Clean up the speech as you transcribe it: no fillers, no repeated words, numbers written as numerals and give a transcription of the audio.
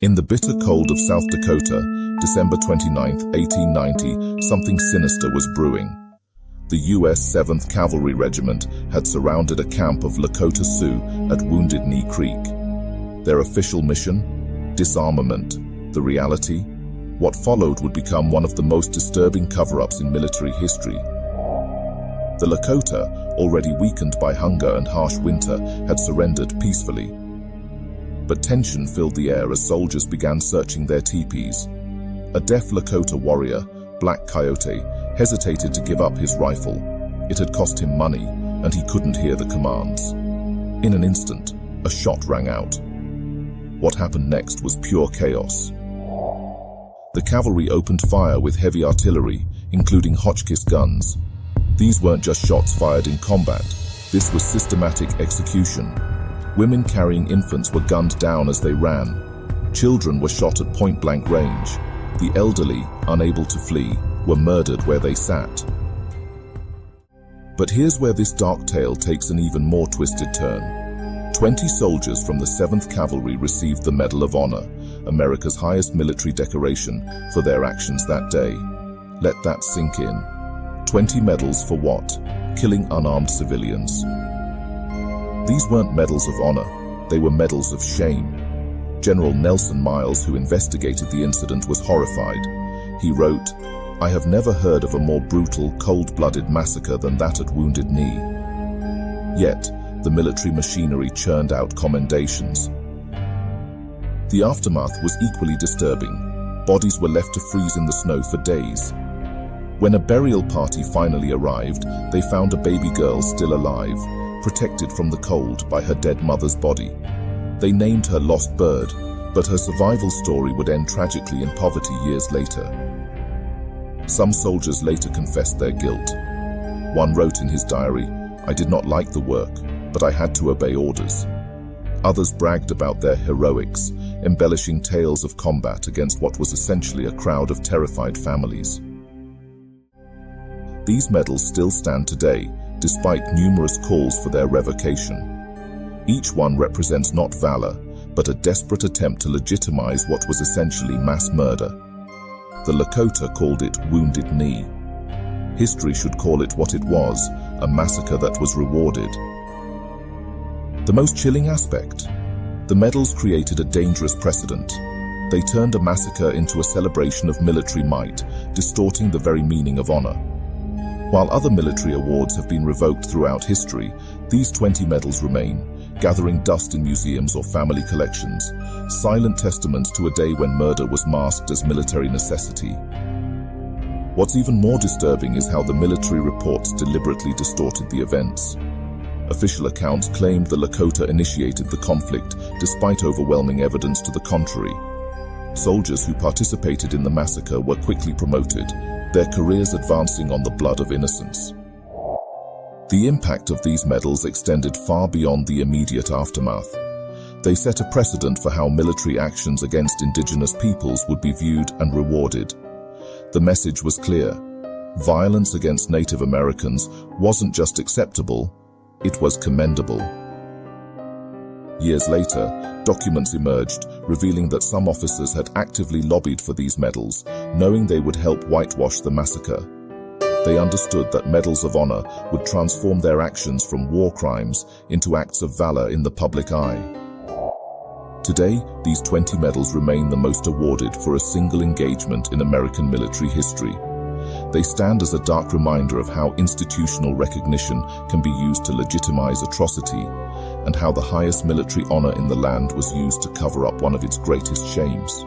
In the bitter cold of South Dakota, December 29, 1890, something sinister was brewing. The U.S. 7th Cavalry Regiment had surrounded a camp of Lakota Sioux at Wounded Knee Creek. Their official mission? Disarmament. The reality? What followed would become one of the most disturbing cover-ups in military history. The Lakota, already weakened by hunger and harsh winter, had surrendered peacefully. But tension filled the air as soldiers began searching their teepees. A deaf Lakota warrior, Black Coyote, hesitated to give up his rifle. It had cost him money, and he couldn't hear the commands. In an instant, a shot rang out. What happened next was pure chaos. The cavalry opened fire with heavy artillery, including Hotchkiss guns. These weren't just shots fired in combat. This was systematic execution. Women carrying infants were gunned down as they ran. Children were shot at point-blank range. The elderly, unable to flee, were murdered where they sat. But here's where this dark tale takes an even more twisted turn. 20 soldiers from the 7th Cavalry received the Medal of Honor, America's highest military decoration, for their actions that day. Let that sink in. 20 medals for what? Killing unarmed civilians. These weren't medals of honor, they were medals of shame. General Nelson Miles, who investigated the incident, was horrified. He wrote, "I have never heard of a more brutal, cold-blooded massacre than that at Wounded Knee." Yet, the military machinery churned out commendations. The aftermath was equally disturbing. Bodies were left to freeze in the snow for days. When a burial party finally arrived, they found a baby girl still alive, protected from the cold by her dead mother's body. They named her Lost Bird, but her survival story would end tragically in poverty years later. Some soldiers later confessed their guilt. One wrote in his diary, "I did not like the work, but I had to obey orders." Others bragged about their heroics, embellishing tales of combat against what was essentially a crowd of terrified families. These medals still stand today, despite numerous calls for their revocation. Each one represents not valor, but a desperate attempt to legitimize what was essentially mass murder. The Lakota called it Wounded Knee. History should call it what it was, a massacre that was rewarded. The most chilling aspect? The medals created a dangerous precedent. They turned a massacre into a celebration of military might, distorting the very meaning of honor. While other military awards have been revoked throughout history, these 20 medals remain, gathering dust in museums or family collections, silent testaments to a day when murder was masked as military necessity. What's even more disturbing is how the military reports deliberately distorted the events. Official accounts claimed the Lakota initiated the conflict, despite overwhelming evidence to the contrary. Soldiers who participated in the massacre were quickly promoted, their careers advancing on the blood of innocents. The impact of these medals extended far beyond the immediate aftermath. They set a precedent for how military actions against indigenous peoples would be viewed and rewarded. The message was clear. Violence against Native Americans wasn't just acceptable, it was commendable. Years later, documents emerged, revealing that some officers had actively lobbied for these medals, knowing they would help whitewash the massacre. They understood that medals of honor would transform their actions from war crimes into acts of valor in the public eye. Today, these 20 medals remain the most awarded for a single engagement in American military history. They stand as a dark reminder of how institutional recognition can be used to legitimize atrocity, and how the highest military honor in the land was used to cover up one of its greatest shames.